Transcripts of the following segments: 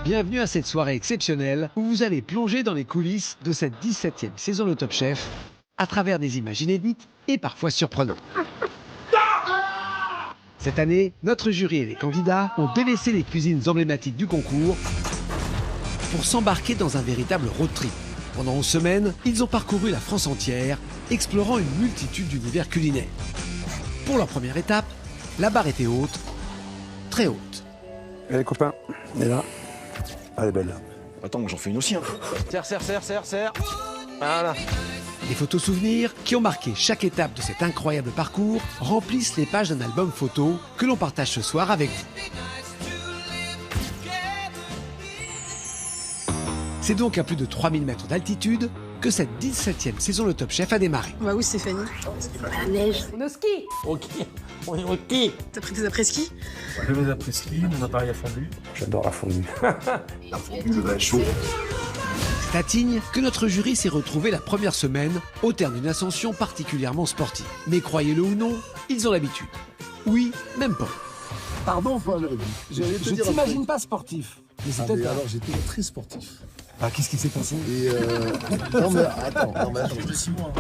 Bienvenue à cette soirée exceptionnelle où vous allez plonger dans les coulisses de cette 17e saison de Top Chef à travers des images inédites et parfois surprenantes. Cette année, notre jury et les candidats ont délaissé les cuisines emblématiques du concours pour s'embarquer dans un véritable road trip. Pendant 11 semaines, ils ont parcouru la France entière, explorant une multitude d'univers culinaires. Pour leur première étape, la barre était haute, très haute. Et les copains, elle est là. Elle est belle. Attends, j'en fais une aussi. Hein. Serre. Voilà. Les photos souvenirs qui ont marqué chaque étape de cet incroyable parcours remplissent les pages d'un album photo que l'on partage ce soir avec vous. C'est donc à plus de 3000 mètres d'altitude que cette 17e saison de Top Chef a démarré. On va où, Stéphanie? À la neige. On est au ski. Ok, on est au ski. T'as pris tes après-ski? Je vais après ski, mon appareil a fondu. J'adore la fondue. La fondue, ça va être chaud. C'est à Tignes que notre jury s'est retrouvé la première semaine au terme d'une ascension particulièrement sportive. Mais croyez-le ou non, ils ont l'habitude. Oui, même pas. Pardon, Paul. Je t'imagine pas sportif. Mais c'est peut-être. Alors, j'étais très sportif. Ah, qu'est-ce qui s'est passé? Et non, mais attends, j'ai 6 mois.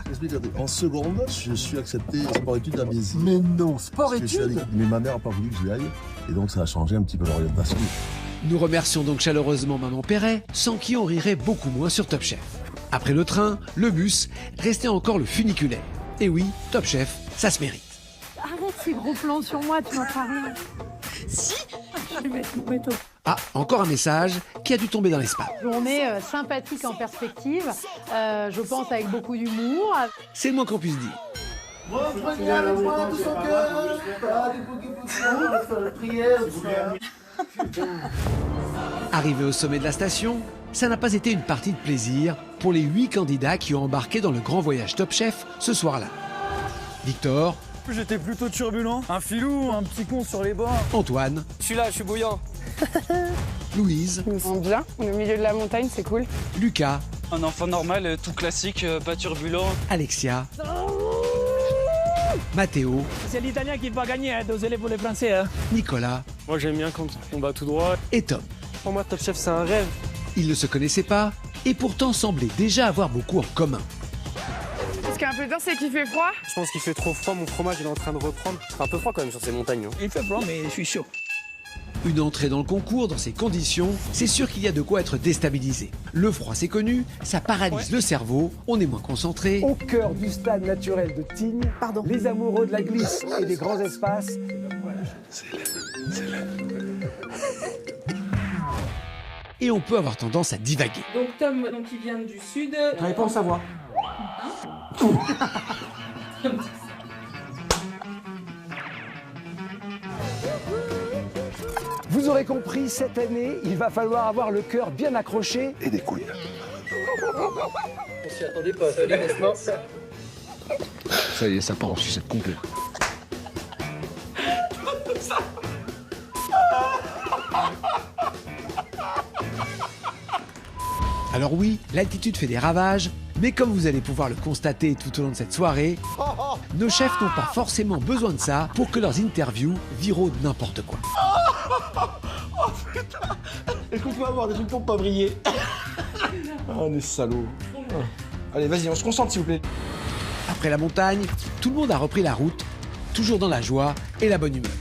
J'explique, en seconde, je suis accepté sport-études à Béziers. Mais non, Parce que je suis allé- sport-études. Mais ma mère n'a pas voulu que j'y aille. Et donc, ça a changé un petit peu l'orientation. Nous remercions donc chaleureusement Maman Perret, sans qui on rirait beaucoup moins sur Top Chef. Après le train, le bus, restait encore le funiculaire. Et oui, Top Chef, ça se mérite. Arrête ces gros plans sur moi, tu n'en feras rien. Si. Je vais mettre mon métaux. Ah, encore un message qui a dû tomber dans l'espace. Journée sympathique en perspective, je pense avec beaucoup d'humour. C'est le moins qu'on puisse dire. Arrivé au sommet de la station, ça n'a pas été une partie de plaisir pour les 8 candidats qui ont embarqué dans le grand voyage Top Chef ce soir-là. Victor, J'étais plutôt turbulent, un filou, un petit con sur les bords. Antoine, Je suis là, je suis bouillant. Louise, Je me sens bien, au milieu de la montagne, c'est cool. Lucas, Un enfant normal, tout classique, pas turbulent. Alexia, Matteo, C'est l'Italien qui va gagner, désolé pour les Français. Hein. Nicolas Moi j'aime bien quand on va tout droit. et Tom. Pour moi, Top Chef, c'est un rêve. Ils ne se connaissaient pas et pourtant semblaient déjà avoir beaucoup en commun. Ce qui est un peu dur, c'est qu'il fait froid. Je pense qu'il fait trop froid, mon fromage il est en train de reprendre. C'est un peu froid quand même sur ces montagnes. Il fait froid, mais je suis chaud. Une entrée dans le concours dans ces conditions, c'est sûr qu'il y a de quoi être déstabilisé. Le froid, c'est connu, ça paralyse le cerveau, on est moins concentré. Au cœur du stade naturel de Tignes, les amoureux de la glisse et des grands espaces. Et on peut avoir tendance à divaguer. Donc Tom, il vient du sud. J'avais pas en savoir. Vous aurez compris, cette année, il va falloir avoir le cœur bien accroché. Et des couilles. On s'y attendait pas, n'est-ce pas? Ça y est, ça part en sucette complète. Alors oui, l'altitude fait des ravages, mais comme vous allez pouvoir le constater tout au long de cette soirée, nos chefs n'ont pas forcément besoin de ça pour que leurs interviews virent n'importe quoi. Est-ce qu'on peut avoir des trucs pour pas briller? On est salauds. Allez, vas-y, on se concentre s'il vous plaît. Après la montagne, tout le monde a repris la route, toujours dans la joie et la bonne humeur.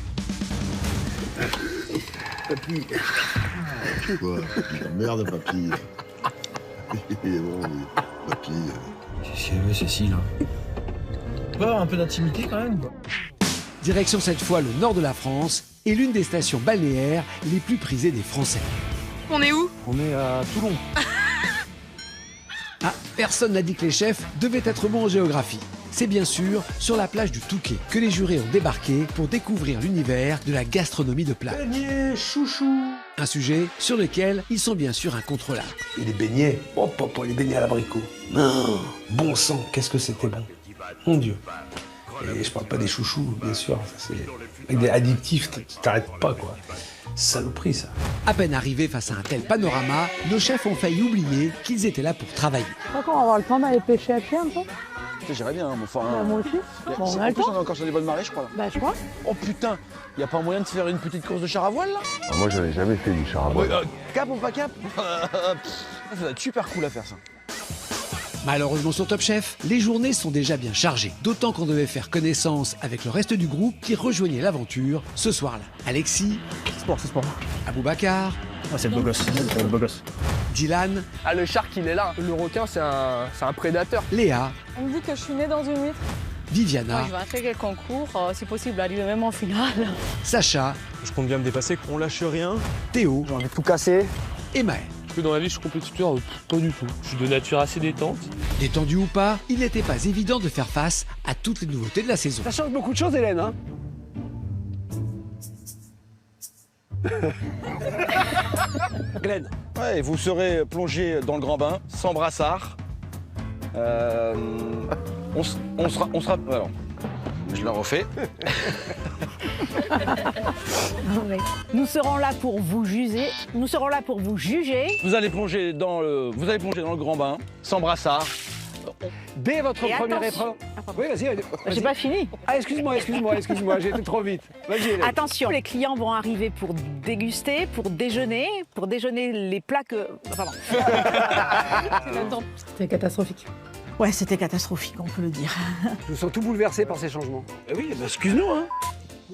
Papy. Quoi? Merde, papy. Il est bon, papy. C'est là. On peut avoir un peu d'intimité quand même. Direction cette fois le nord de la France et l'une des stations balnéaires les plus prisées des Français. On est où? On est à Toulon. Ah, personne n'a dit que les chefs devaient être bons en géographie. C'est bien sûr sur la plage du Touquet que les jurés ont débarqué pour découvrir l'univers de la gastronomie de plage. Beignet, chouchou. Un sujet sur lequel ils sont bien sûr incontrôlables. Et les beignets. Oh, papa, les beignets à l'abricot. Non, bon sang, qu'est-ce que c'était bon. Mon Dieu. Et je parle pas des chouchous, bien sûr. Ça, c'est... Avec des additifs, tu t'arrêtes pas, quoi. Saloperie, ça. À peine arrivés face à un tel panorama, nos chefs ont failli oublier qu'ils étaient là pour travailler. Je crois qu'on va avoir le temps d'aller pêcher à pied un peu. J'irais bien, hein, enfin... Bah, moi aussi. Bon, on a en le plus, temps. on est encore sur des bonnes marées, je crois. Là. Bah, je crois. Oh putain, y a pas moyen de se faire une petite course de char à voile, là? Moi, j'avais jamais fait du char à voile. Cap ou pas cap? Ça va être super cool à faire, ça. Malheureusement sur Top Chef, les journées sont déjà bien chargées. D'autant qu'on devait faire connaissance avec le reste du groupe qui rejoignait l'aventure ce soir-là. Alexis, C'est sport. Aboubacar, Ah, c'est le beau gosse. C'est le beau gosse. Dylan, Ah, le shark, il est là. Le requin, c'est un prédateur. Léa, On me dit que je suis née dans une huître. Viviana, Je vais intégrer le concours, si possible, arriver même en finale. Sacha, Je compte bien me dépasser. On lâche rien. Théo J'ai envie de tout casser. et Maël. Dans la vie, je suis compétiteur, pas du tout. Je suis de nature assez détente. Détendu ou pas, il n'était pas évident de faire face à toutes les nouveautés de la saison. Ça change beaucoup de choses, Hélène, hein. Glenn. Ouais, et vous serez plongé dans le grand bain, sans brassard. On sera... Alors, je la refais. Nous serons là pour vous juger. Nous serons là pour vous juger. Vous allez plonger dans le grand bain, sans brassard. Dès votre Et première attention. épreuve. Oui, vas-y. J'ai pas fini. Ah, excuse-moi, j'ai été trop vite. Vas-y, Hélène. Attention, les clients vont arriver pour déguster, pour déjeuner les plats que... Pardon. C'était catastrophique. Ouais, c'était catastrophique, on peut le dire. Je me sens tout bouleversé par ces changements. Eh oui, bah, excuse-nous, hein.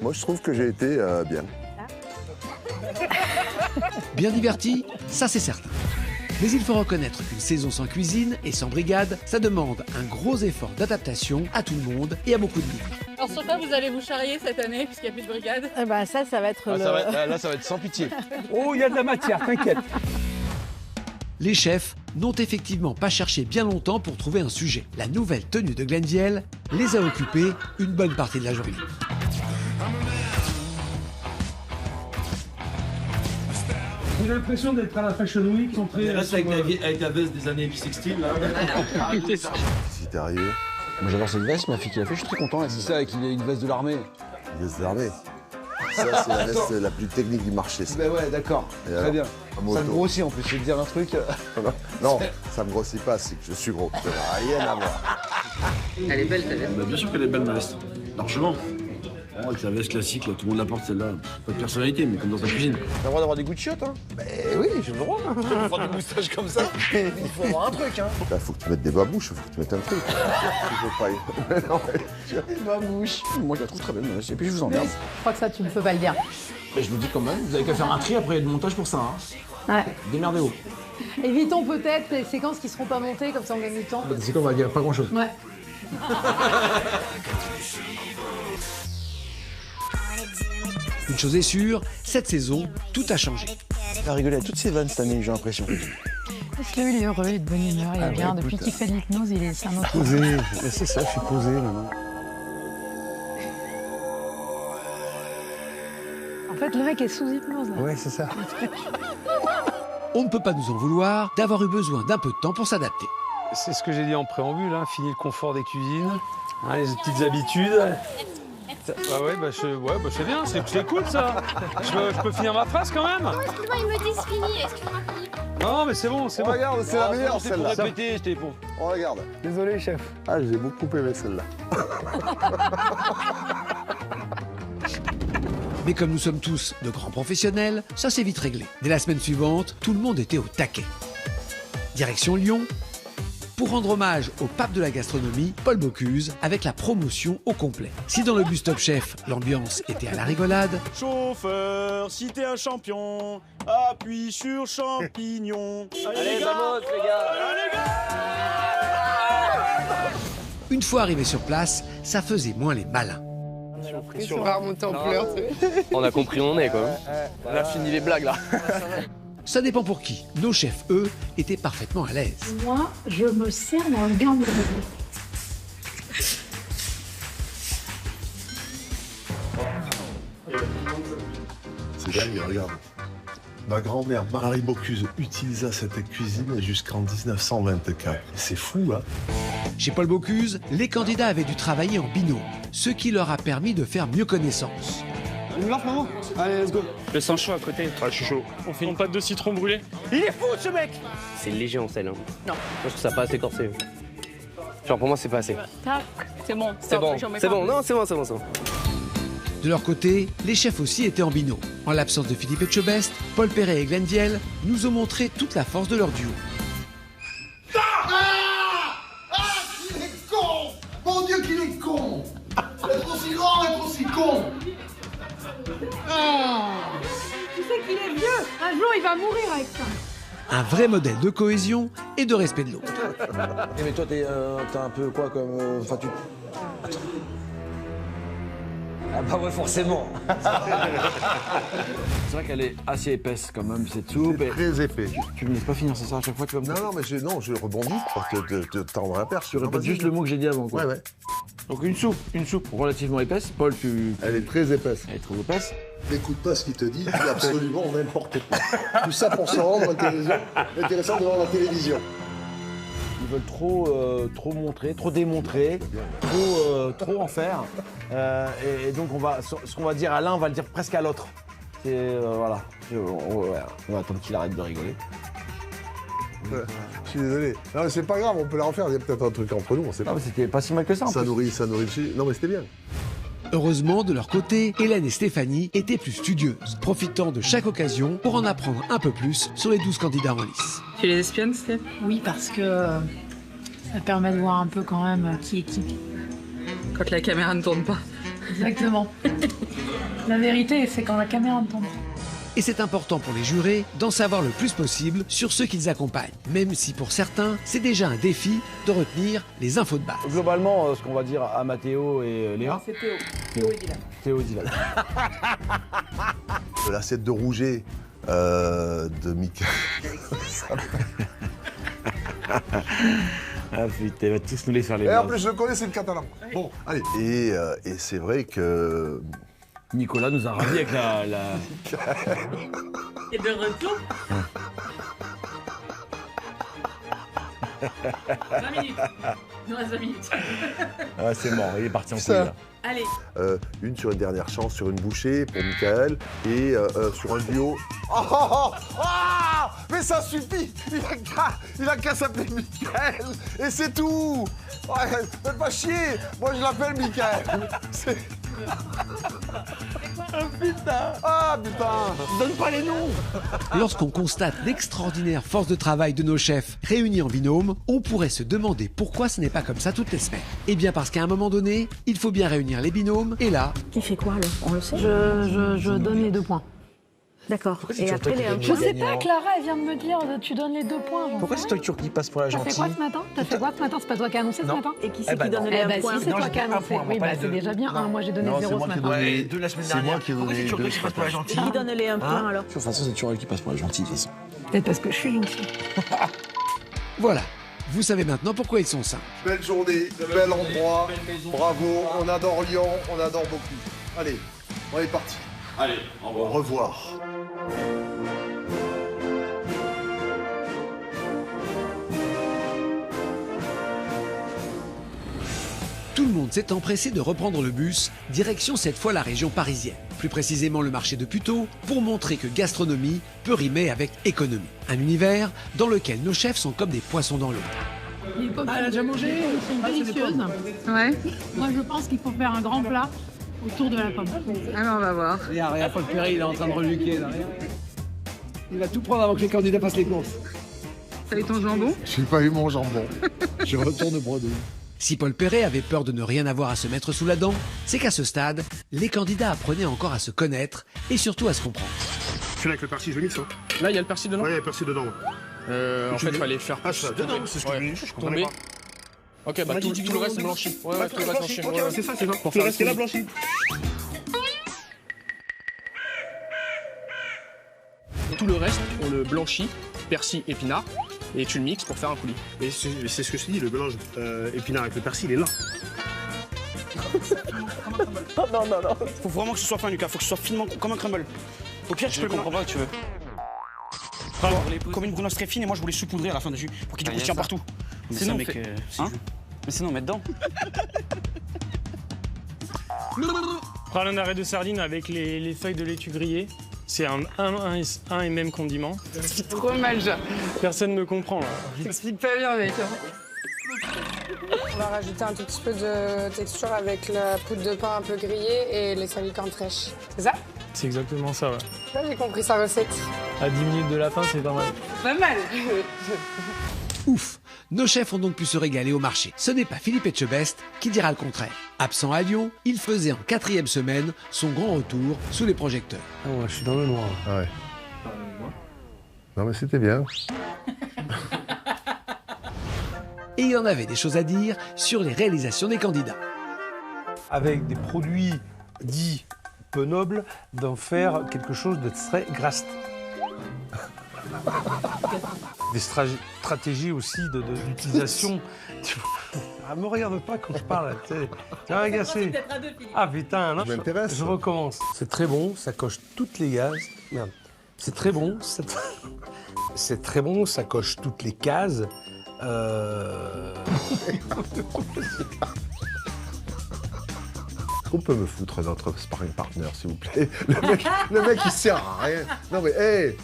Moi, je trouve que j'ai été bien. Bien diverti, ça c'est certain. Mais il faut reconnaître qu'une saison sans cuisine et sans brigade, ça demande un gros effort d'adaptation à tout le monde et à beaucoup de livres. Alors sur quoi vous allez vous charrier cette année, puisqu'il n'y a plus de brigade? Bah ça va être Là, ça va être sans pitié. Oh, il y a de la matière, t'inquiète. Les chefs n'ont effectivement pas cherché bien longtemps pour trouver un sujet. La nouvelle tenue de Glendiel les a occupés une bonne partie de la journée. J'ai l'impression d'être à la Fashion Week, contrée avec la veste des années 60 là. Si t'es arrivé, Moi, j'adore cette veste, ma fille qui l'a fait, je suis très content. C'est ça, qu'il ait une veste de l'armée. veste d'armée. Ça, c'est la veste la plus technique du marché. ça. Ben ouais, d'accord. Et Très alors, bien. en Ça moto. me grossit en plus, je vais te dire un truc. Non, ça me grossit pas, c'est que je suis gros. Ça n'a rien à voir. Elle est belle ta veste. Bien sûr qu'elle est belle ma veste. Largement. Avec la veste classique, là, tout le monde la porte celle-là. Pas de personnalité, mais comme dans sa cuisine. T'as le droit d'avoir des goûts de chiottes, hein? Ben oui, j'ai le droit. Je vais faire des moustaches comme ça. Il faut avoir un truc, hein. Là, faut que tu mettes des babouches, faut que tu mettes un truc. Il faut pas y... Non, mais... Des babouches. Moi, je la trouve très belle, et puis je vous emmerde. Je crois que ça, tu ne peux pas le dire. Mais je vous dis quand même, vous avez qu'à faire un tri après le montage pour ça. Hein. Ouais. Démerdez-vous. Évitons peut-être les séquences qui ne seront pas montées, comme ça on gagne du temps. C'est quoi, on va dire pas grand-chose. Ouais. Une chose est sûre, cette saison, tout a changé. Il a rigolé à toutes ces vannes cette année, j'ai l'impression. Parce qu'il est heureux, il est de bonne humeur, il est bien. Depuis qu'il fait de l'hypnose, c'est un autre. Posé, c'est ça, je suis posé maintenant. En fait, le mec est sous hypnose. Là. Ouais, c'est ça. On ne peut pas nous en vouloir d'avoir eu besoin d'un peu de temps pour s'adapter. C'est ce que j'ai dit en préambule, hein, fini le confort des cuisines, hein, les petites habitudes. Ah ouais, c'est bien, c'est cool ça. Je peux finir ma phrase quand même. Excuse-moi, ils me disent fini, excuse-moi. Non mais c'est bon, c'est bon. Regarde, c'est la meilleure celle-là. Répéter, c'était bon. Oh, regarde. Désolé, chef. Ah, j'ai beaucoup aimé celle-là. Mais comme nous sommes tous de grands professionnels, ça s'est vite réglé. Dès la semaine suivante, tout le monde était au taquet. Direction Lyon, pour rendre hommage au pape de la gastronomie, Paul Bocuse, avec la promotion au complet. Si dans le bus Top Chef, l'ambiance était à la rigolade, chauffeur, si t'es un champion, appuie sur champignon. Allez, vamos, les gars. une fois arrivé sur place, ça faisait moins les malins. On va remonter en pleurs. On a compris où on est, quoi. On a fini les blagues, là. Ça dépend pour qui. Nos chefs, eux, étaient parfaitement à l'aise. Moi, je me sers dans le gain de C'est génial, regarde. Ma grand-mère Marie Bocuse utilisa cette cuisine jusqu'en 1924. C'est fou, hein? Chez Paul Bocuse, les candidats avaient dû travailler en binôme, ce qui leur a permis de faire mieux connaissance. Une marque, maman? Allez, let's go. Le sang chaud à côté. Ah, je suis chaud. On fait une pâte de citron brûlé. Il est fou, ce mec! C'est léger en sel, hein. Non. Moi, je trouve ça pas assez corsé. Genre pour moi c'est pas assez. C'est bon, C'est bon, c'est bon, non c'est bon, c'est bon, c'est bon. De leur côté, les chefs aussi étaient en binôme. En l'absence de Philippe Etchebest, Paul Perret et Glenn Vielle nous ont montré toute la force de leur duo. Il est con! Mon Dieu qu'il est con! Être aussi grand, être aussi con! Tu sais qu'il est vieux. Un jour, il va mourir avec ça. Un vrai modèle de cohésion et de respect de l'autre. Mais toi, t'es un peu quoi comme... Enfin, tu... Ah bah ouais, forcément. C'est vrai qu'elle est assez épaisse quand même, cette soupe. C'est très épais. Tu me laisses pas finir, c'est ça, à chaque fois tu vas me... Non, mais je rebondis pour te tendre la perche. Tu répètes juste le mot que j'ai dit avant, quoi. Ouais. Donc une soupe relativement épaisse. Paul, Elle est très épaisse. Elle est trop épaisse. N'écoute pas ce qu'il te dit, dis absolument n'importe quoi. Tout ça pour se rendre intéressant devant la télévision. Ils veulent trop montrer, trop démontrer, trop en faire. Et donc ce qu'on va dire à l'un, on va le dire presque à l'autre. Voilà. On va attendre qu'il arrête de rigoler. Ouais, je suis désolé. Non mais c'est pas grave, on peut la refaire, il y a peut-être un truc entre nous, on sait pas. Non mais c'était pas si mal que ça en Ça plus. nourrit le... Non mais c'était bien. Heureusement, de leur côté, Hélène et Stéphanie étaient plus studieuses, profitant de chaque occasion pour en apprendre un peu plus sur les 12 candidats en lice. Tu les espionnes, Steph? Oui, parce que ça permet de voir un peu quand même qui est qui. Quand la caméra ne tourne pas. Exactement. La vérité, c'est quand la caméra ne tourne pas. Et c'est important pour les jurés d'en savoir le plus possible sur ceux qu'ils accompagnent, même si pour certains, c'est déjà un défi de retenir les infos de base. Globalement, ce qu'on va dire à Mathéo et Léa. C'est Théo. Théo et Dylan. Théo et Dylan. L'assiette de Rouget de Mickaël. Ah putain, il va tous nous les faire les Et en blagues. plus je le connais, c'est le catalan. Bon, allez. Et c'est vrai que... Nicolas nous a ravis avec la... Et de retour 20 minutes. Il nous reste 20 minutes. Ah, c'est mort, il est parti en couille Ça. là. Allez. Une sur une dernière chance, sur une bouchée pour Mickaël, et sur un duo. Mais ça suffit. Il a qu'à s'appeler Mickaël, et c'est tout. Ouais, faites pas chier. Moi, je l'appelle Mickaël. Ah putain. Donne pas les noms. Lorsqu'on constate l'extraordinaire force de travail de nos chefs réunis en binôme, on pourrait se demander pourquoi ce n'est pas comme ça toutes les semaines. Eh bien parce qu'à un moment donné, il faut bien réunir les binômes, et là... Qui fait quoi alors? On le sait? Je donne les 2 points. D'accord. c'est Et toujours après toi qui les donnes Je sais gagnant. pas, Clara, elle vient de me dire, tu donnes les 2 points. Pourquoi c'est toi qui passe pour la T'as fait gentille? quoi ce matin? C'est pas toi qui as annoncé ce Non. matin? Et qui Eh c'est ben qui donne non. les Eh ben 1 point? si, c'est Non, toi j'ai qui as fait un annoncé. point, moi, Oui, pas bah les c'est deux. déjà bien. Non. Moi j'ai donné Non, 0 c'est ce moi qui ai matin. donné. Ouais, deux la semaine C'est dernière. moi qui ai Pourquoi donné c'est toujours deux toi qui passe pour la gentille? Qui donne les 1 point alors? De toute façon, c'est toujours elle qui passe pour la gentille de toute façon. Peut-être parce que je suis gentille. Voilà, vous savez maintenant pourquoi ils sont simples. Belle journée, bel endroit. Bravo, on adore Lyon, on adore beaucoup. Allez, on est parti. Allez, au Au revoir. Tout le monde s'est empressé de reprendre le bus, direction cette fois la région parisienne, plus précisément le marché de Puteaux, pour montrer que gastronomie peut rimer avec économie. Un univers dans lequel nos chefs sont comme des poissons dans l'eau. Les pommes, elle a déjà mangé, elles sont délicieuses. Ouais. Moi je pense qu'il faut faire un grand plat autour de la pomme. Alors on va voir. Regarde, Paul Perret, il est en train de reluquer là. Il va tout prendre avant que les candidats fassent les courses. T'as eu ton jambon? J'ai pas eu mon jambon. Je retourne bredouille. Si Paul Perret avait peur de ne rien avoir à se mettre sous la dent, c'est qu'à ce stade, les candidats apprenaient encore à se connaître et surtout à se comprendre. Celui-là avec le persil, je le mixe. Hein. Là, il y a le persil dedans? Ouais, il y a le persil dedans. En fait, il fallait faire Ah, ça, dedans, c'est ce que je comprenais tomber. pas. Ok, bah tout le reste c'est blanchi. Ouais, tout le reste blanchi. Ok, c'est ça, c'est ça. Pour Tout le faire reste est là, le blanchi. Tout le reste, on le blanchit, persil, épinard, et tu le mixes pour faire un coulis. Et c'est ce que je te dis, le mélange épinard avec le persil, il est là. Non. Faut vraiment que ce soit fin, Lucas. Faut que ce soit finement comme un crumble. Au pire, tu peux le comprends pas que tu veux. Comme une brunose très fine et moi je voulais saupoudrer à la fin du jus pour qu'il y ait du croustillant partout. Mais sinon, mec, hein? Mais sinon, mets dedans. Prends un arrêt de sardine avec les feuilles de laitue grillées. C'est un et même condiment. C'est trop mal, genre. Personne ne comprend là. T'expliques pas bien, mec. On va rajouter un tout petit peu de texture avec la poudre de pain un peu grillée et les salicants fraîches. C'est ça? C'est exactement ça, ouais. Là, j'ai compris sa recette. À 10 minutes de la fin, c'est pas mal. Pas mal. Ouf! Nos chefs ont donc pu se régaler au marché. Ce n'est pas Philippe Etchebest qui dira le contraire. Absent à Lyon, il faisait en 4e semaine son grand retour sous les projecteurs. Ah ouais, je suis dans le noir. Ah ouais. Non mais c'était bien. Et il en avait des choses à dire sur les réalisations des candidats. Avec des produits dits peu nobles, d'en faire quelque chose de très grasse. Des stratégies aussi d'utilisation. Ah, me regarde pas quand je parle, tu vas agacer. Ah putain, non, je recommence. C'est très bon, ça coche toutes les cases. Merde. C'est très bon, c'est très bon, ça coche toutes les cases. Est-ce qu'on peut me foutre notre sparring partner, s'il vous plaît? Le mec, il sert à rien. Non mais, hé,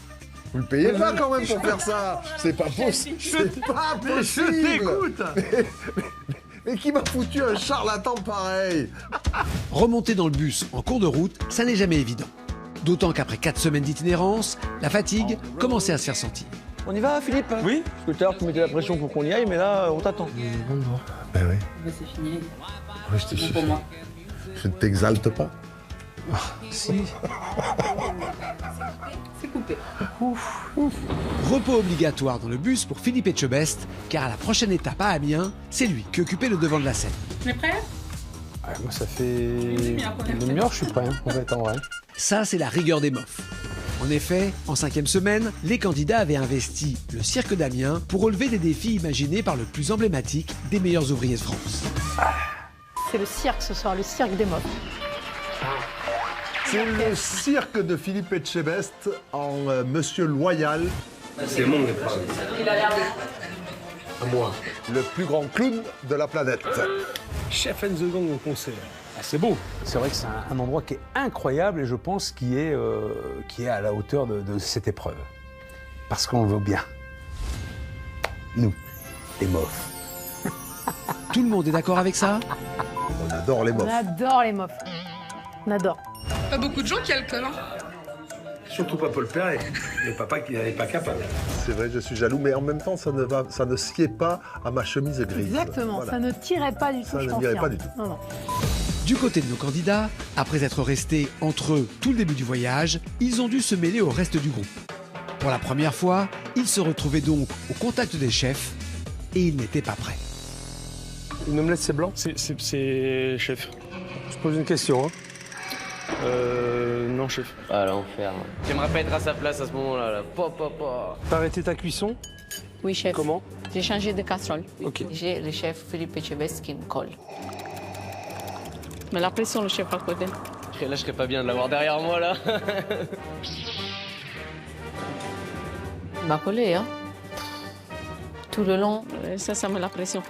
vous le payez pas quand même pour faire ça. C'est pas possible. C'est pas possible. Je t'écoute. Mais qui m'a foutu un charlatan pareil? Remonter dans le bus en cours de route, ça n'est jamais évident. D'autant qu'après 4 semaines d'itinérance, la fatigue commençait à se faire sentir. On y va, Philippe? Oui. Parce que tout à l'heure, tu mettais la pression pour qu'on y aille, mais là, on t'attend. Ben oui. C'est fini. Oui, je te bon, je ne t'exalte pas. Si. C'est coupé. Repos obligatoire dans le bus pour Philippe Etchebest, car à la prochaine étape à Amiens, c'est lui qui occupait le devant de la scène. Tu es prêt? Moi, ça fait une demi-heure, je suis prêt, en fait, en vrai. Ça, c'est la rigueur des mofs. En effet, en 5e semaine, les candidats avaient investi le cirque d'Amiens pour relever des défis imaginés par le plus emblématique des meilleurs ouvriers de France. C'est le cirque ce soir, le cirque des mofs. C'est le cirque de Philippe Etchebest en Monsieur Loyal. C'est mon épreuve. Il a l'air À moi, le plus grand clown de la planète. Chef and the Gang au concert. Ah, c'est beau. C'est vrai que c'est un endroit qui est incroyable et je pense qui est à la hauteur de cette épreuve. Parce qu'on le veut bien. Nous, les mofs. Tout le monde est d'accord avec ça? On adore les On mofs. adore les mofs. On adore. Pas beaucoup de gens qui alcoolent, hein. Surtout pas Paul Perret, le papa qui n'est pas capable. C'est vrai, je suis jaloux, mais en même temps, ça ne sied pas à ma chemise grise. Exactement, Voilà. ça ne tirait pas du tout, Ça je ne confirme. tirait pas du tout. Non, non. Du côté de nos candidats, après être restés entre eux tout le début du voyage, ils ont dû se mêler au reste du groupe. Pour la première fois, ils se retrouvaient donc au contact des chefs et ils n'étaient pas prêts. Une omelette, c'est blanc? C'est chef. Je pose une question, hein. Non, chef. Ah, l'enfer. J'aimerais pas être à sa place à ce moment-là. Là. T'as arrêté ta cuisson? Oui, chef. Comment? J'ai changé de casserole. Ok. J'ai le chef Philippe Etchebest qui me colle. Mais la pression, le chef à côté. Là, je serais pas bien de l'avoir derrière moi, là. Il m'a collé, hein. Tout le long, ça met la pression.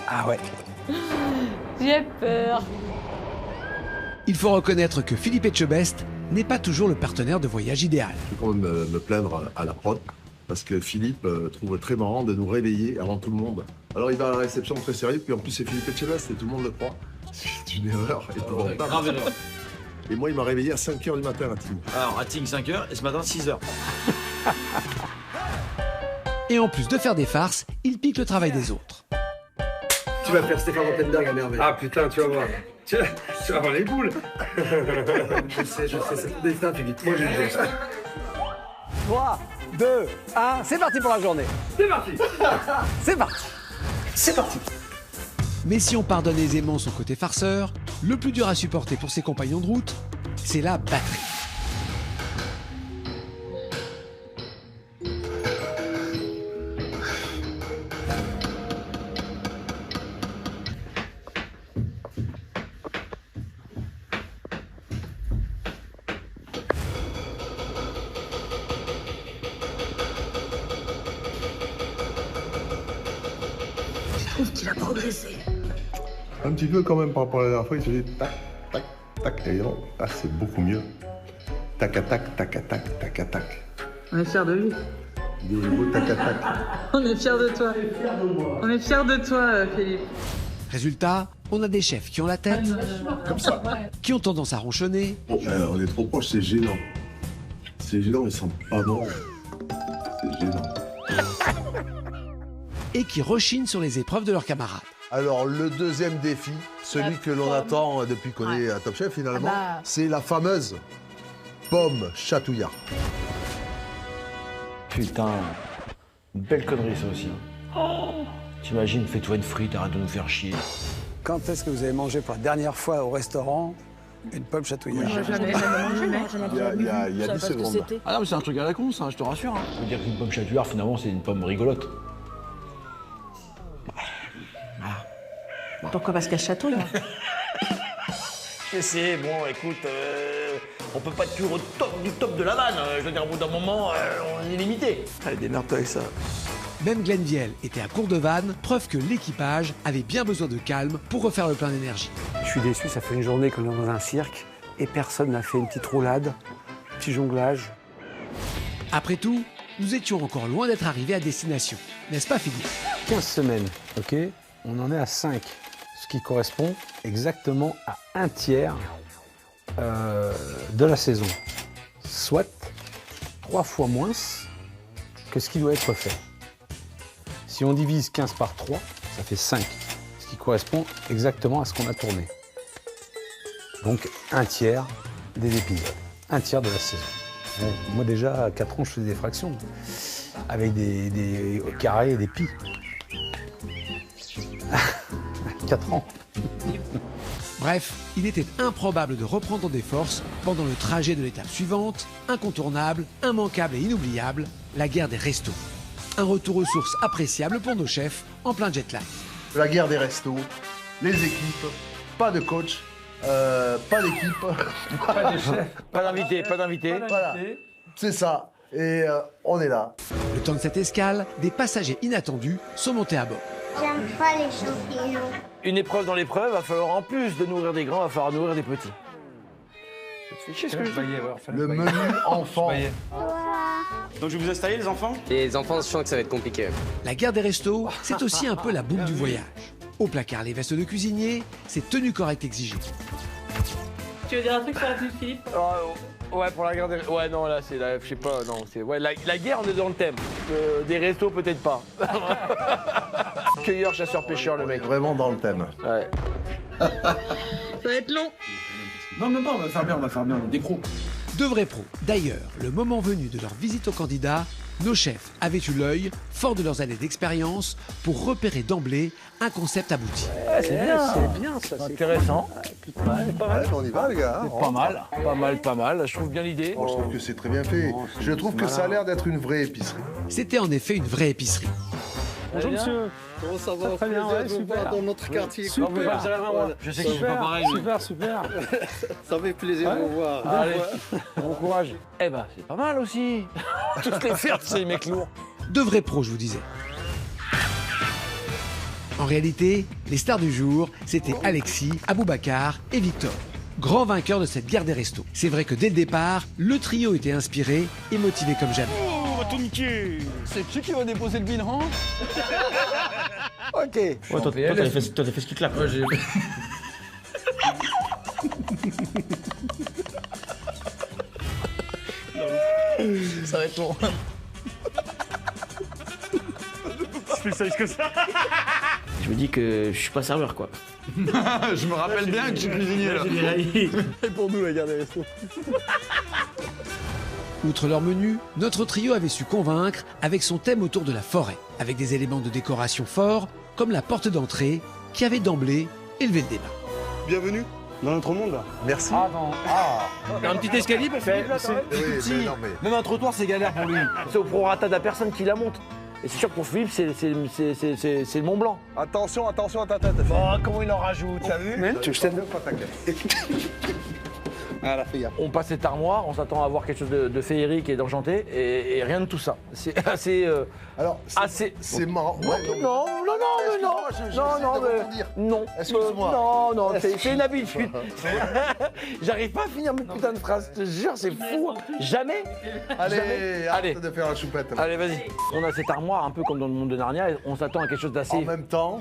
Ah ouais. J'ai peur. Il faut reconnaître que Philippe Etchebest n'est pas toujours le partenaire de voyage idéal. Je vais quand même me plaindre à la prod, parce que Philippe trouve très marrant de nous réveiller avant tout le monde. Alors il va à la réception très sérieux, puis en plus c'est Philippe Etchebest et tout le monde le croit. C'est une erreur épouvantable. Grave erreur. Et moi il m'a réveillé à 5h du matin à Tignes. Alors à Tignes 5h et ce matin 6h. Et en plus de faire des farces, il pique le travail des autres. Tu vas faire Stéphane Rottenberg à merveille. Ah putain, tu vas voir. Tu vas avoir les boules. Je sais, c'est ton destin, Philippe. Moi, je le sais. 3, 2, 1, c'est parti pour la journée. C'est parti. C'est parti. C'est parti. Mais si on pardonne aisément son côté farceur, le plus dur à supporter pour ses compagnons de route, c'est la batterie. Je trouve qu'il a progressé. Un petit peu quand même par rapport à la dernière fois, il se dit tac, tac, tac, et non, là c'est beaucoup mieux. Tac à tac, tac à tac, tac à tac. On est fiers de lui. Des beaux tac à tac. On est fiers de toi. On est fiers de toi, Philippe. Résultat, on a des chefs qui ont la tête, comme ça, qui ont tendance à ronchonner. On est trop proche, c'est gênant. C'est gênant, ils sentent pas bon. C'est gênant. Et qui rechignent sur les épreuves de leurs camarades. Alors, le deuxième défi, celui que l'on attend depuis qu'on est à Top Chef finalement, c'est la fameuse pomme chatouillard. Putain, une belle connerie ça aussi. T'imagines, fais-toi une frite, arrête de nous faire chier. Quand est-ce que vous avez mangé pour la dernière fois au restaurant une pomme chatouillard? Jamais. Il y a 10 secondes. Ah non, mais c'est un truc à la con, ça, je te rassure. Hein. Je veux dire qu'une pomme chatouillard, finalement, c'est une pomme rigolote. Pourquoi? Parce qu'elle chatouille. Je sais, bon, écoute, on peut pas être toujours au top du top de la vanne. Je veux dire, au bout d'un moment, on est limité. Allez, démerde-toi avec ça. Même Glenn était à court de vannes, preuve que l'équipage avait bien besoin de calme pour refaire le plein d'énergie. Je suis déçu, ça fait une journée qu'on est dans un cirque et personne n'a fait une petite roulade, un petit jonglage. Après tout, nous étions encore loin d'être arrivés à destination. N'est-ce pas, Philippe? 15 semaines, ok? On en est à 5, ce qui correspond exactement à un tiers de la saison. Soit 3 fois moins que ce qui doit être fait. Si on divise 15 par 3, ça fait 5, ce qui correspond exactement à ce qu'on a tourné. Donc un tiers des épisodes, un tiers de la saison. Bon, moi déjà, à 4 ans, je faisais des fractions, avec des carrés et des pis. 4 ans. Bref, il était improbable de reprendre des forces pendant le trajet de l'étape suivante, incontournable, immanquable et inoubliable, la guerre des restos. Un retour aux sources appréciable pour nos chefs en plein jet lag. La guerre des restos, les équipes, pas de coach, pas d'équipe. Pas de chef, pas d'invité, pas d'invité. Voilà, c'est ça. Et on est là. Le temps de cette escale, des passagers inattendus sont montés à bord. J'aime pas les champignons. Une épreuve dans l'épreuve, va falloir en plus de nourrir des grands, va falloir nourrir des petits. Le menu enfant. Donc je vais vous installer les enfants? Les enfants, je sens que ça va être compliqué. La guerre des restos, c'est aussi un peu la boum du voyage. Au placard, les vestes de cuisinier, c'est tenue correcte exigée. Tu veux dire un truc sur la tenue, Philippe? Ouais, pour la guerre des... Ouais, non, là, c'est la... Je sais pas, non, c'est... Ouais, la guerre, on est dans le thème. Des restos, peut-être pas. Cueilleur, chasseur, pêcheur, le mec. Vraiment dans le thème. Ouais. Ça va être long. Non, même pas, on va faire bien, des crocs. De vrais pros. D'ailleurs, le moment venu de leur visite aux candidats, nos chefs avaient eu l'œil, forts de leurs années d'expérience, pour repérer d'emblée un concept abouti. Ouais, c'est bien, ça. C'est intéressant. Pas mal. On y va, les gars. Pas mal. Je trouve bien l'idée. Je trouve que c'est très bien fait. Je trouve que ça a l'air d'être une vraie épicerie. C'était en effet une vraie épicerie. Bonjour monsieur. Comment ça va? Très bien, ouais, super. Dans notre quartier. Super. Je sais que c'est pas pareil. Super. Ça fait plaisir de vous voir. Allez, bon courage. Eh ben, c'est pas mal aussi. Toutes les faire, c'est les mecs lourds. De vrais pros, je vous disais. En réalité, les stars du jour, c'était Alexis, Aboubacar et Victor. Grands vainqueurs de cette guerre des restos. C'est vrai que dès le départ, le trio était inspiré et motivé comme jamais. On va tout niquer. C'est qui va déposer le bilan? Ok. Ouais, toi, t'as fait ce qui claque. Ouais, j'ai... Ça va être long. Je fais ça que ça. Je me dis que je suis pas serveur, quoi. Je me rappelle bien que je suis cuisinier, là. Et pour nous, la guerre des restos. Outre leur menu, notre trio avait su convaincre avec son thème autour de la forêt, avec des éléments de décoration forts, comme la porte d'entrée, qui avait d'emblée élevé le débat. Bienvenue dans notre monde, là. Merci. Un petit escalier pour Philippe, là, c'est petit. Même un trottoir, c'est galère pour lui. C'est au prorata de la personne qui la monte. Et c'est sûr que pour Philippe, c'est le Mont Blanc. Attention à ta tête. Oh, comment il en rajoute, t'as vu? Tu je t'aime pas ta On passe cette armoire, on s'attend à voir quelque chose de féerique et d'enchanté, et rien de tout ça. C'est assez... Alors, c'est marrant. Ouais, non, excuse-moi. Non, c'est une habitude. J'arrive pas à finir mes putains de phrases, je te jure, c'est fou. Jamais. Allez, arrête de faire la choupette. Allez, vas-y. On a cette armoire un peu comme dans le monde de Narnia, et on s'attend à quelque chose d'assez... En même temps.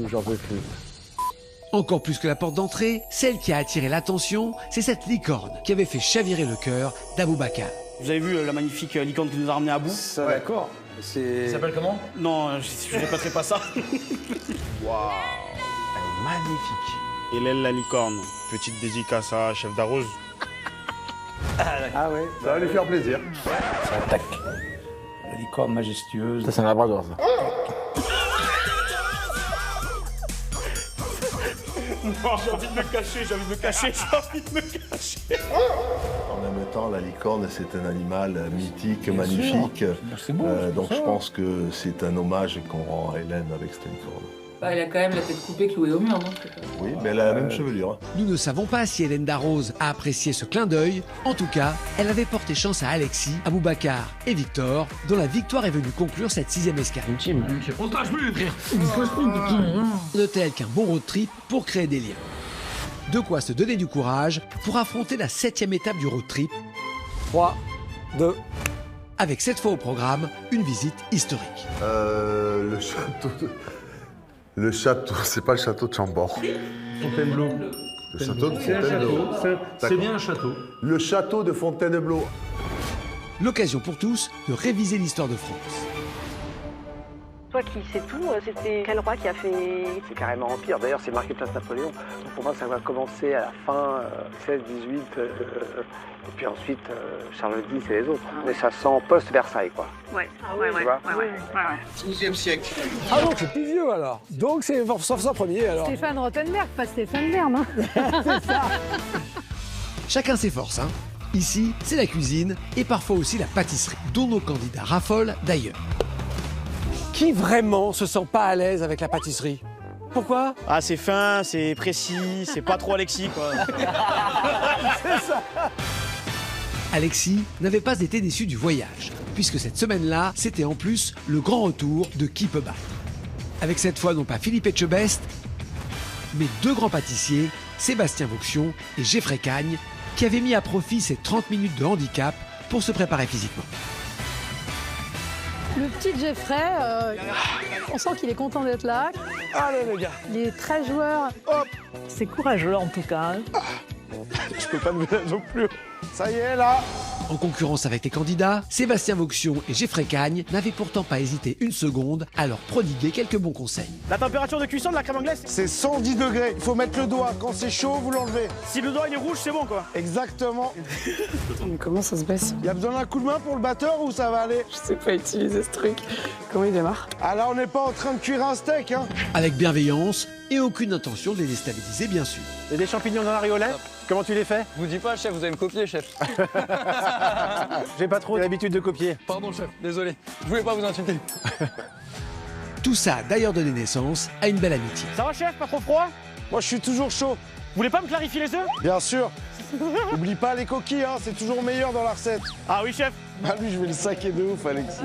J'en peux plus. Encore plus que la porte d'entrée, celle qui a attiré l'attention, c'est cette licorne qui avait fait chavirer le cœur d'Aboubacar. Vous avez vu la magnifique licorne qui nous a ramené à bout? Ça, d'accord. Il s'appelle comment? Non, je répéterai pas ça. Waouh. Magnifique. Hélène la licorne. Petite dédicace à Chef d'Arrose. Ah ouais. Ça va lui faire plaisir. Ça attaque. La licorne majestueuse. Ça, c'est un labrador, ça. Non, j'ai envie de me cacher, En même temps, la licorne, c'est un animal mythique, magnifique. C'est beau. Donc je pense que c'est un hommage qu'on rend à Hélène avec cette licorne. Bah, il a quand même la tête coupée clouée au mur, non? Oui, mais elle a la même chevelure. Nous ne savons pas si Hélène Darroze a apprécié ce clin d'œil. En tout cas, elle avait porté chance à Alexis, Aboubacar et Victor, dont la victoire est venue conclure cette 6e escale. On tâche plus, frère. De tel qu'un bon road trip pour créer des liens. De quoi se donner du courage pour affronter la 7e étape du road trip. 3, 2. Avec cette fois au programme, une visite historique. Le château, c'est pas le château de Chambord. Fontainebleau. Le château de C'est un Fontainebleau. château. C'est bien un château. Le château de Fontainebleau. L'occasion pour tous de réviser l'histoire de France. Toi qui sais tout, c'était quel roi qui a fait... C'est carrément empire. D'ailleurs, c'est marqué place Napoléon. Donc pour moi, ça va commencer à la fin 16, 18, et puis ensuite Charles X et les autres. Mais ça sent post-Versailles, quoi. Ouais, Tu vois 12e siècle. Ah donc c'est plus vieux alors. Donc c'est François Ier alors. Stéphane Rothenberg, pas Stéphane Bern. Hein. C'est ça. Chacun ses forces, hein. Ici, c'est la cuisine et parfois aussi la pâtisserie, dont nos candidats raffolent d'ailleurs. Qui vraiment se sent pas à l'aise avec la pâtisserie? Pourquoi? Ah, c'est fin, c'est précis, c'est pas trop Alexis, quoi. C'est ça. Alexis n'avait pas été déçu du voyage, puisque cette semaine-là, c'était en plus le grand retour de Qui peut battre. Avec cette fois non pas Philippe Etchebest, mais deux grands pâtissiers, Sébastien Vauxion et Geoffrey Cagne, qui avaient mis à profit ces 30 minutes de handicap pour se préparer physiquement. Le petit Geoffrey, on sent qu'il est content d'être là. Allez les gars. Il est très joueur. Hop. C'est courageux en tout cas. Je peux pas me mettre non plus. Ça y est là. En concurrence avec les candidats, Sébastien Vauxion et Geoffrey Cagne n'avaient pourtant pas hésité une seconde à leur prodiguer quelques bons conseils. La température de cuisson de la crème anglaise? C'est 110 degrés. Il faut mettre le doigt. Quand c'est chaud, vous l'enlevez. Si le doigt il est rouge, c'est bon, quoi. Exactement. Comment ça se baisse? Il y a besoin d'un coup de main pour le batteur ou ça va aller? Je sais pas utiliser ce truc. Comment il démarre? Ah là, on n'est pas en train de cuire un steak, hein. Avec bienveillance et aucune intention de les déstabiliser, bien sûr. Il y a des champignons dans la riolet? Comment tu les fais? Je vous dis pas, chef, vous allez me copier, chef. J'ai pas trop l'habitude de copier. Pardon, chef, désolé. Je voulais pas vous insulter. Tout ça a d'ailleurs donné naissance à une belle amitié. Ça va, chef? Pas trop froid? Moi, je suis toujours chaud. Vous voulez pas me clarifier les œufs? Bien sûr. N'oublie pas les coquilles, hein, c'est toujours meilleur dans la recette. Ah oui, chef. Ah lui, je vais le saquer de ouf, Alexis.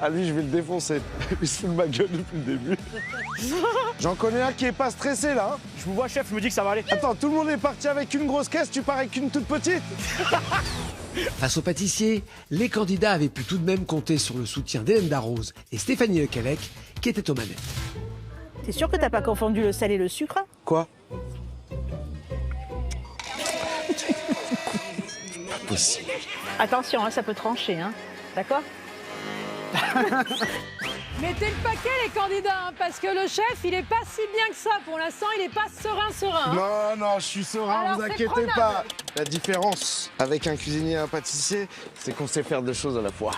Ah lui, je vais le défoncer. Il se fout de ma gueule depuis le début. J'en connais un qui est pas stressé, là. Hein. Je vous vois, chef, je me dis que ça va aller. Attends, tout le monde est parti avec une grosse caisse, tu pars avec une toute petite? Face aux pâtissiers, les candidats avaient pu tout de même compter sur le soutien d'Hélène Darroze et Stéphanie Lecalec, qui étaient aux manettes. T'es sûr que t'as pas confondu le sel et le sucre? Quoi? Possible. Attention, hein, ça peut trancher, hein. D'accord? Mettez le paquet les candidats, hein, parce que le chef, il est pas si bien que ça. Pour l'instant, il est pas serein. Non, non, je suis serein, Alors, vous c'est inquiétez prenable. pas. La différence avec un cuisinier et un pâtissier, c'est qu'on sait faire deux choses à la fois.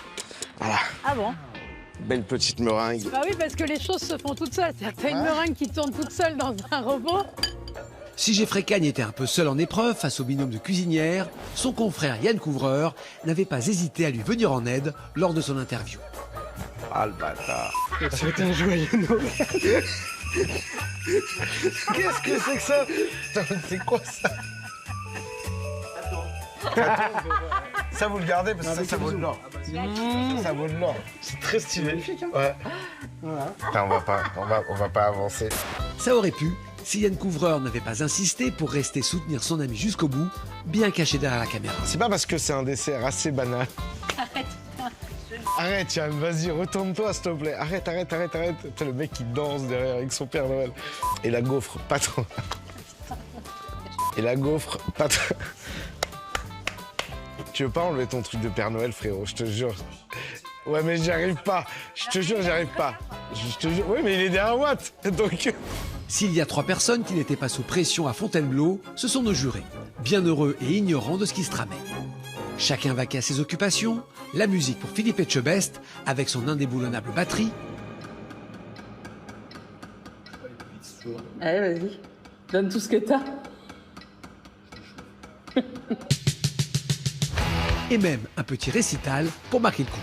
Voilà. Ah bon? Belle petite meringue. Bah oui, parce que les choses se font toutes seules. C'est-à-dire que t'as une meringue qui tourne toute seule dans un robot. Si Geoffrey Cagne était un peu seul en épreuve face au binôme de cuisinière, son confrère Yann Couvreur n'avait pas hésité à lui venir en aide lors de son interview. Ah le bâtard. C'est un joyeux Noël. Qu'est-ce que c'est que ça? Putain, c'est quoi ça? Ça, vous le gardez parce que ça vaut de l'or. Ça vaut de l'or. C'est très stylé. Magnifique, hein? Ouais. Voilà. Putain, on va pas avancer. Ça aurait pu, si Yann Couvreur n'avait pas insisté pour rester soutenir son ami jusqu'au bout, bien caché derrière la caméra. C'est pas parce que c'est un dessert assez banal. Arrête. Arrête, Yann, vas-y, retourne-toi, s'il te plaît. Arrête. Putain, le mec qui danse derrière avec son Père Noël. Et la gaufre, pas trop. Tu veux pas enlever ton truc de Père Noël, frérot, je te jure. Ouais, mais j'y arrive pas. Je te jure, j'y arrive pas. Je te jure. Oui, mais il est derrière Watt, donc... S'il y a 3 personnes qui n'étaient pas sous pression à Fontainebleau, ce sont nos jurés, bien heureux et ignorants de ce qui se tramait. Chacun vaquait à ses occupations, la musique pour Philippe Etchebest, avec son indéboulonnable batterie. Allez, vas-y. Donne tout ce que t'as. Et même un petit récital pour marquer le coup.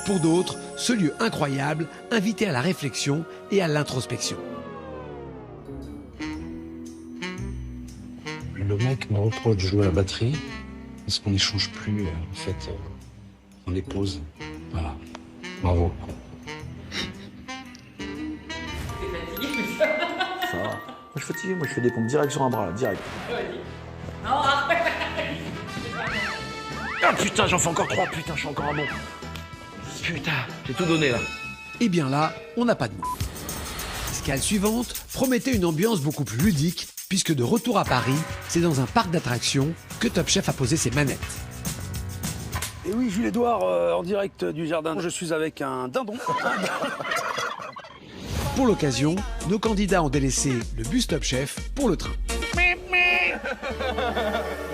Pour d'autres, ce lieu incroyable invitait à la réflexion et à l'introspection. Le mec me reproche de jouer à la batterie parce qu'on n'échange plus, en fait, on les pose. Voilà. Bravo. Ça va. Moi, je suis fatigué, moi, je fais des pompes direct sur un bras, là, direct. Non, arrête. Ah putain, j'en fais encore 3, putain, je suis encore un bon. Putain, j'ai tout donné, là. Et bien là, on n'a pas de mots. L'escale suivante promettait une ambiance beaucoup plus ludique, puisque de retour à Paris, c'est dans un parc d'attractions que Top Chef a posé ses manettes. Et oui, Jules Édouard, en direct du jardin. Je suis avec un dindon. Pour l'occasion, nos candidats ont délaissé le bus Top Chef pour le train.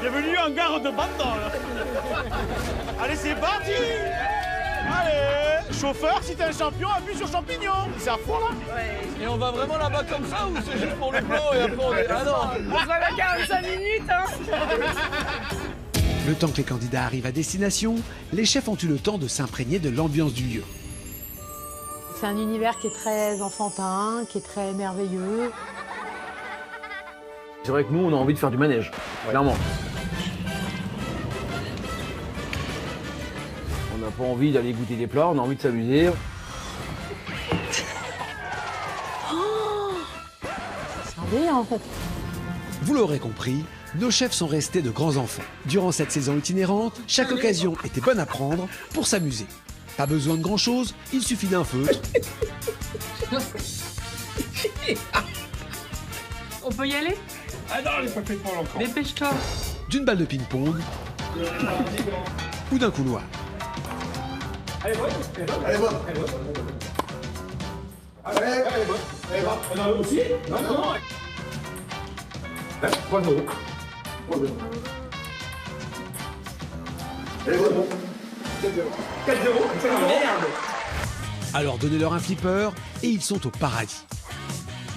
Bienvenue en gare de Bandol. Allez, c'est parti. Allez, chauffeur, si t'es un champion, appuie sur champignon. C'est à fond, là. Ouais. Et on va vraiment là-bas comme ça ou c'est juste pour le plan et après on est... Ah non. On se voit à 45 minutes, hein. Le temps que les candidats arrivent à destination, les chefs ont eu le temps de s'imprégner de l'ambiance du lieu. C'est un univers qui est très enfantin, qui est très merveilleux. C'est vrai que nous, on a envie de faire du manège, clairement. On n'a pas envie d'aller goûter des plats, on a envie de s'amuser. C'est un délire, en fait. Vous l'aurez compris, nos chefs sont restés de grands enfants. Durant cette saison itinérante, chaque occasion était bonne à prendre pour s'amuser. Pas besoin de grand-chose, il suffit d'un feutre. On peut y aller? Ah non, elle est pas fait pour encore. Dépêche-toi. D'une balle de ping-pong ou d'un couloir. Allez, bonne. Allez, bonne. Allez, bonne. Aussi? Non. 3 euros. Allez, bonne. 4 euros. Merde. Alors donnez-leur un flipper et ils sont au paradis.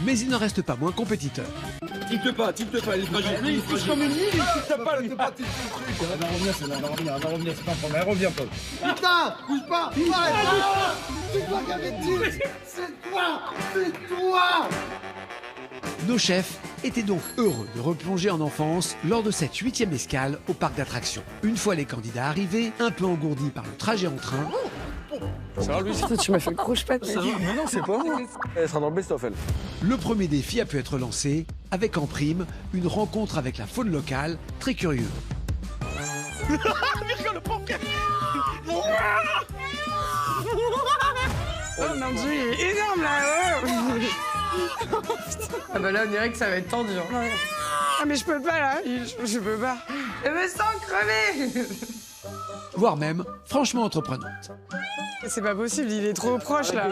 Mais ils n'en restent pas moins compétiteurs. Tilte pas, il est fragile. Lui, il touche comme une mine, il tilte pas, lui. Elle va revenir, c'est pas un problème. Elle revient, Paul. Putain, bouge pas. C'est toi qui avais dit. C'est toi. Nos chefs étaient donc heureux de replonger en enfance lors de cette 8e escale au parc d'attractions. Une fois les candidats arrivés, un peu engourdis par le trajet en train, Ça va, lui? Tu m'as fait le croche-patte. Ça va? Mais non, c'est pas moi. Elle sera dans le best-of, elle. le premier défi a pu être lancé avec en prime une rencontre avec la faune locale très curieuse. Regarde le pompier. Oh mon dieu, il est énorme là. Ah bah là on dirait que ça va être tendu. Ah mais je peux pas là, je peux pas. Je me sens crever. Voire même franchement entreprenante. C'est pas possible, il est trop proche là.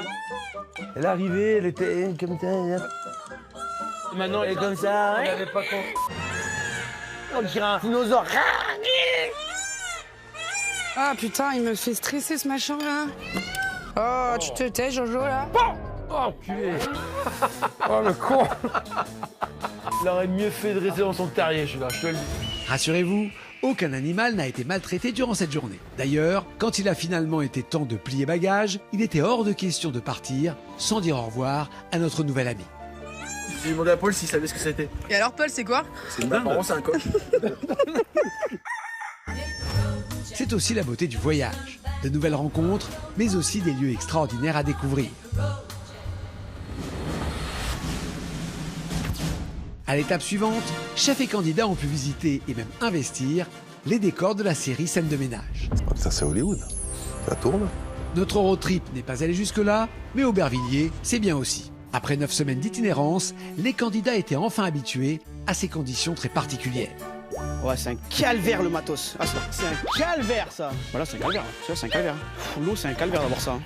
Elle est arrivée, elle était comme ça. Maintenant, elle est comme ça. On n'avait pas compris. On dirait un dinosaure. Ah putain, il me fait stresser ce machin là. Oh, tu te tais Jojo là. Oh, culé. Oh, le con. Il aurait mieux fait de rester dans son terrier, je te le dis. Rassurez-vous, aucun animal n'a été maltraité durant cette journée. D'ailleurs, quand il a finalement été temps de plier bagages, il était hors de question de partir sans dire au revoir à notre nouvel ami. J'ai demandé à Paul s'il savait ce que c'était. Et alors, Paul, c'est quoi? C'est une dinde. C'est un coq. C'est aussi la beauté du voyage. De nouvelles rencontres, mais aussi des lieux extraordinaires à découvrir. À l'étape suivante, chefs et candidats ont pu visiter et même investir les décors de la série Scène de ménage. Ça, c'est Hollywood. Ça tourne. Notre road trip n'est pas allé jusque-là, mais Aubervilliers, c'est bien aussi. Après 9 semaines d'itinérance, les candidats étaient enfin habitués à ces conditions très particulières. Ouais, c'est un calvaire le matos. Ah, c'est un calvaire ça. Voilà, c'est un calvaire. Tu vois, c'est un calvaire. L'eau, c'est un calvaire d'avoir ça.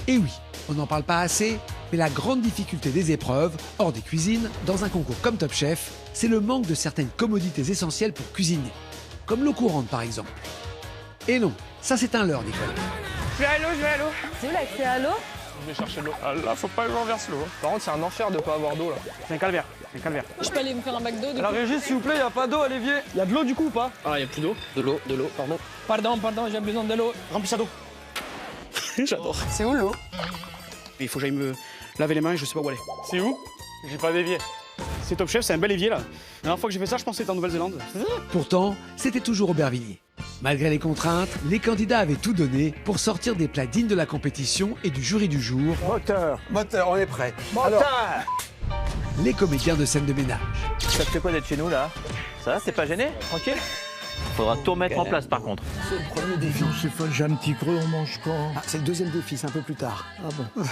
Et oui, on n'en parle pas assez, mais la grande difficulté des épreuves, hors des cuisines, dans un concours comme Top Chef, c'est le manque de certaines commodités essentielles pour cuisiner. Comme l'eau courante par exemple. Et non, ça c'est un leurre, Nicolas. Je vais à l'eau, je vais à l'eau. C'est où l'accès à l'eau? Je vais chercher de l'eau. Ah, là, faut pas que j'enverse l'eau. Par contre, c'est un enfer de pas avoir d'eau là. C'est un calvaire. C'est un calvaire. Je peux aller me faire un bac d'eau du Alors, coup. Régis, s'il vous plaît, y a pas d'eau, Olivier. Y a de l'eau du coup ou pas? Ah, il y a plus d'eau. De l'eau, pardon. Pardon, j'ai besoin de l'eau. Remplis ça d'eau. J'adore. C'est où l'eau? Il faut que j'aille me laver les mains et je sais pas où aller. C'est où? J'ai pas dévié. C'est Top Chef, c'est un bel évier là. La dernière fois que j'ai fait ça, je pensais que c'était en Nouvelle-Zélande. Pourtant, c'était toujours Aubervilliers. Malgré les contraintes, les candidats avaient tout donné pour sortir des plats dignes de la compétition et du jury du jour. Moteur, on est prêt. Les comédiens de Scène de ménage. Ça te fait quoi d'être chez nous là? Ça va, c'est pas gêné? Tranquille? Faudra tout remettre en place par contre. C'est le premier défi. C'est pas, j'ai un petit creux, on mange quand? Ah, c'est le deuxième défi, c'est un peu plus tard. Ah bon?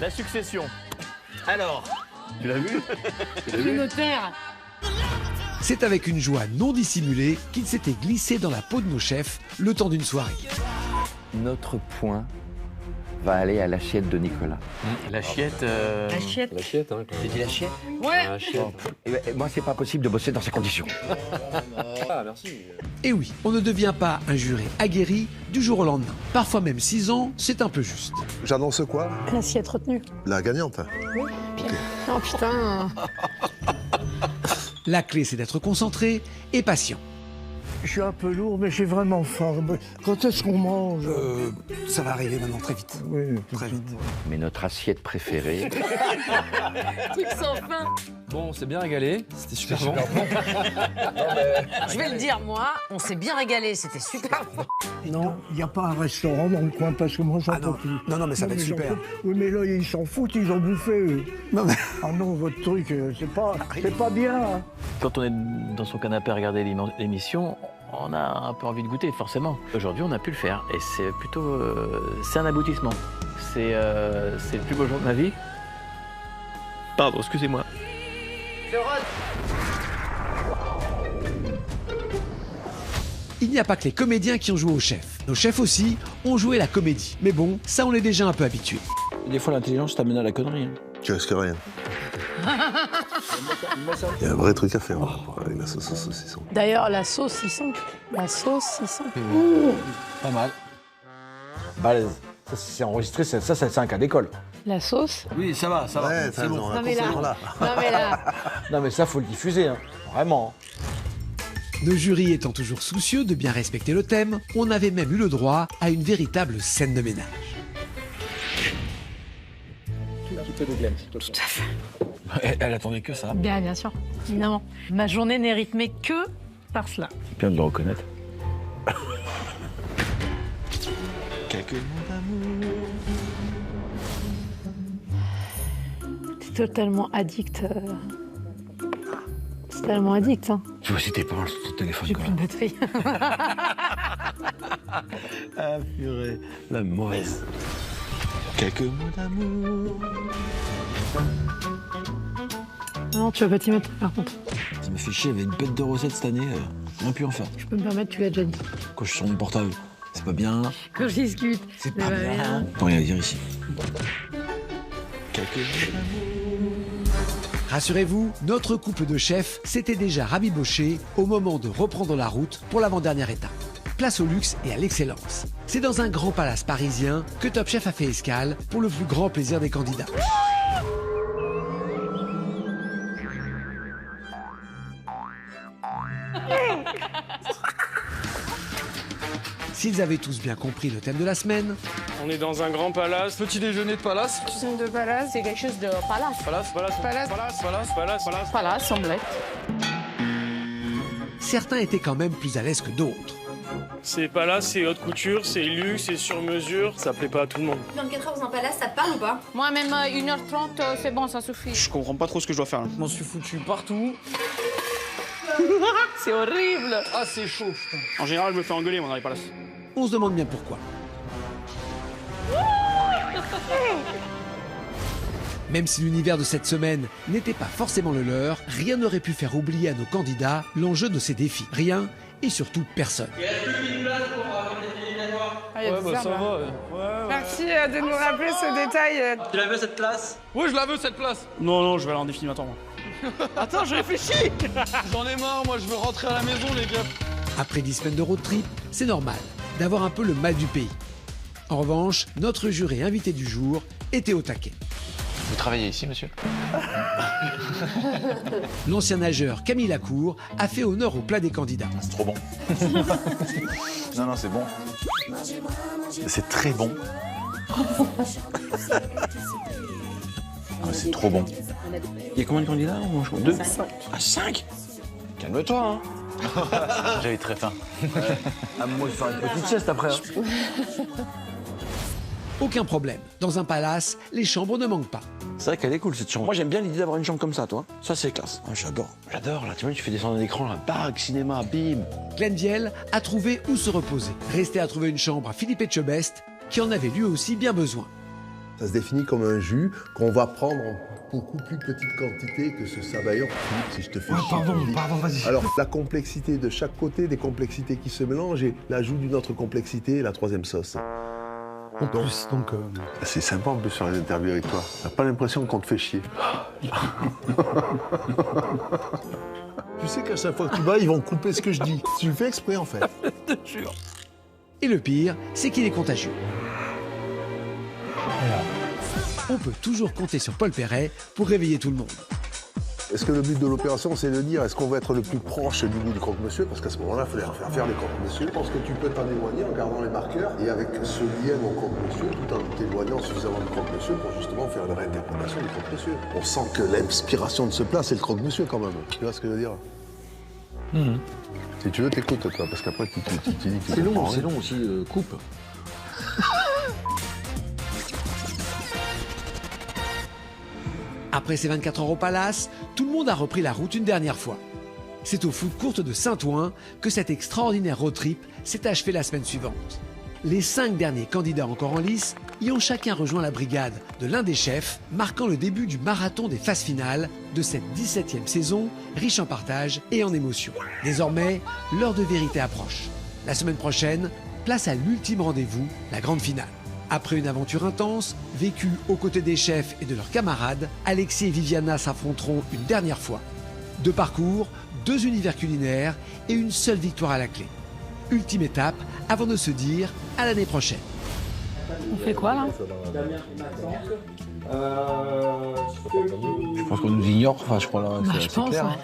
La succession. Alors, tu l'as vu? Le notaire. C'est avec une joie non dissimulée qu'il s'était glissé dans la peau de nos chefs le temps d'une soirée. Notre point va aller à l'assiette de Nicolas. L'assiette. L'assiette. L'assiette, hein. Tu dis l'assiette? Ouais. Et moi, c'est pas possible de bosser dans ces conditions. Ah, merci. Et oui, on ne devient pas un juré aguerri du jour au lendemain. Parfois même 6 ans, c'est un peu juste. J'annonce quoi? L'assiette retenue. La gagnante. Oui. Oh putain. La clé, c'est d'être concentré et patient. Je suis un peu lourd, mais j'ai vraiment faim. Quand est-ce qu'on mange? Ça va arriver maintenant très vite. Oui, très vite. Mais notre assiette préférée... Truc sans fin. Bon, on s'est bien régalé. C'était super bon. Je vais le dire, moi, on s'est bien régalé. C'était super bon. Non, il n'y a pas un restaurant dans le coin parce que moi j'en peux plus. Non, mais ça va être super. Oui, mais là, ils s'en foutent, ils ont bouffé. Eux. Non, mais... Ah non, votre truc, c'est pas bien. Hein. Quand on est dans son canapé à regarder l'émission, on a un peu envie de goûter, forcément. Aujourd'hui, on a pu le faire. Et c'est plutôt... c'est un aboutissement. C'est le plus beau jour de ma vie. Pardon, excusez-moi. Il n'y a pas que les comédiens qui ont joué au chef. Nos chefs aussi ont joué la comédie. Mais bon, ça on est déjà un peu habitué. Des fois, l'intelligence t'amène à la connerie. Hein. Tu risques rien. Il y a un vrai truc à faire avec la sauce au saucisson. D'ailleurs, la saucisson. La saucisson. Pas mal. Balèze. Ça, c'est enregistré, ça c'est un cas d'école. La sauce? Oui, ça va. Ouais, c'est bon. Non mais là. Non mais ça, faut le diffuser, hein. Vraiment. Nos jurys étant toujours soucieux de bien respecter le thème, on avait même eu le droit à une véritable scène de ménage. Tout à fait. Elle attendait que ça. Bien sûr, évidemment. Ma journée n'est rythmée que par cela. C'est bien de le reconnaître. Quelques mots d'amour. T'es totalement addict. C'est tellement addict, hein. Tu vois si t'es pas ton téléphone. J'ai plus de batterie. Ah purée, la mauvaise. Quelques mots d'amour. Non, tu vas pas t'y mettre, par contre. Ça me fait chier, il y avait une bête de recettes cette année. On a pu en faire. Je peux me permettre, tu l'as déjà dit. Quand je suis sur mon portable, c'est pas bien. Quand je discute, c'est pas bien. Rien à dire ici. Quelques mots d'amour. Rassurez-vous, notre couple de chefs s'était déjà rabiboché au moment de reprendre la route pour l'avant-dernière étape. Place au luxe et à l'excellence. C'est dans un grand palace parisien que Top Chef a fait escale pour le plus grand plaisir des candidats. S'ils avaient tous bien compris le thème de la semaine, On est dans un grand palace. Petit déjeuner de palace. Cuisine de palace. C'est quelque chose de palace. Palace, palace, Palace. palace, palace, palace, palace. Palace, omelette. certains étaient quand même plus à l'aise que d'autres. C'est palace, c'est haute couture, c'est luxe, c'est sur mesure. Ça plaît pas à tout le monde. 24 heures dans un palace, ça te parle ou pas? Moi, même 1h30, c'est bon, ça suffit. Je comprends pas trop ce que je dois faire là. Je m'en suis foutu partout. C'est horrible. Ah, c'est chaud, putain. En général, je me fais engueuler, moi, dans les palaces. On se demande bien pourquoi. Même si l'univers de cette semaine n'était pas forcément le leur, rien n'aurait pu faire oublier à nos candidats l'enjeu de ces défis. Rien et surtout personne. Ah, y a Ouais, des bah ça arbres, va. là. Ouais. Merci de nous rappeler ce détail. Tu la veux cette place? Oui, je la veux cette place. Non, non, je vais aller en défi, attends, moi. Attends, je réfléchis. J'en ai marre, moi, je veux rentrer à la maison, les gars. Après 10 semaines de road trip, c'est normal d'avoir un peu le mal du pays. En revanche, notre juré invité du jour était au taquet. Vous travaillez ici, monsieur? L'ancien nageur Camille Lacour a fait honneur au plat des candidats. C'est trop bon. Non, non, c'est bon. C'est très bon. Ah, c'est trop bon. Il y a combien de candidats? Deux? 5. Ah, 5? Calme-toi, hein. J'avais très faim. Ah, moi, je vais faire une petite sieste après. Hein. Aucun problème. Dans un palace, les chambres ne manquent pas. C'est vrai qu'elle est cool cette chambre. Moi j'aime bien l'idée d'avoir une chambre comme ça, toi. Ça c'est classe. Ah, j'adore. J'adore là, tu vois, tu fais descendre l'écran, là, bague, cinéma, bim. Glenn Vielle a trouvé où se reposer. Restait à trouver une chambre à Philippe Etchebest, qui en avait lui aussi bien besoin. Ça se définit comme un jus qu'on va prendre en beaucoup plus petite quantité que ce savailleur, si je te fais chier. Pardon, vas-y. Alors, la complexité de chaque côté, des complexités qui se mélangent et l'ajout d'une autre complexité, la troisième sauce. C'est sympa en plus faire une interview avec toi. T'as pas l'impression qu'on te fait chier. Tu sais qu'à chaque fois que tu vas, ils vont couper ce que je dis. Tu le fais exprès en fait. Je te jure. Et le pire, c'est qu'il est contagieux. On peut toujours compter sur Paul Perret pour réveiller tout le monde. Est-ce que le but de l'opération, c'est de dire est-ce qu'on va être le plus proche du goût du croque-monsieur? Parce qu'à ce moment-là, il fallait faire les croque-monsieur. Je pense que tu peux t'en éloigner en gardant les marqueurs et avec ce lien au croque-monsieur, tout en t'éloignant suffisamment du croque-monsieur pour justement faire une réinterprétation du croque-monsieur. On sent que l'inspiration de ce plat, c'est le croque-monsieur quand même. Tu vois ce que je veux dire? Si tu veux, t'écoutes toi, parce qu'après tu dis que C'est long aussi, coupe. Après ces 24 heures au palace, tout le monde a repris la route une dernière fois. C'est au food court de Saint-Ouen que cet extraordinaire road trip s'est achevé la semaine suivante. Les 5 derniers candidats encore en lice y ont chacun rejoint la brigade de l'un des chefs, marquant le début du marathon des phases finales de cette 17e saison, riche en partage et en émotions. Désormais, l'heure de vérité approche. La semaine prochaine, place à l'ultime rendez-vous, la grande finale. Après une aventure intense, vécue aux côtés des chefs et de leurs camarades, Alexis et Viviana s'affronteront une dernière fois. 2 parcours, 2 univers culinaires et une seule victoire à la clé. Ultime étape avant de se dire à l'année prochaine. On fait quoi là? Je pense qu'on nous ignore, enfin je crois là, Je pense. clair. Hein.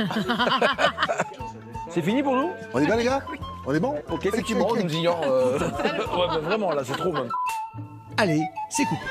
C'est fini pour nous? On est bien les gars? On est bon? Ok, effectivement, on nous ignore. Ouais, mais vraiment là, c'est trop même. Allez, c'est coupé.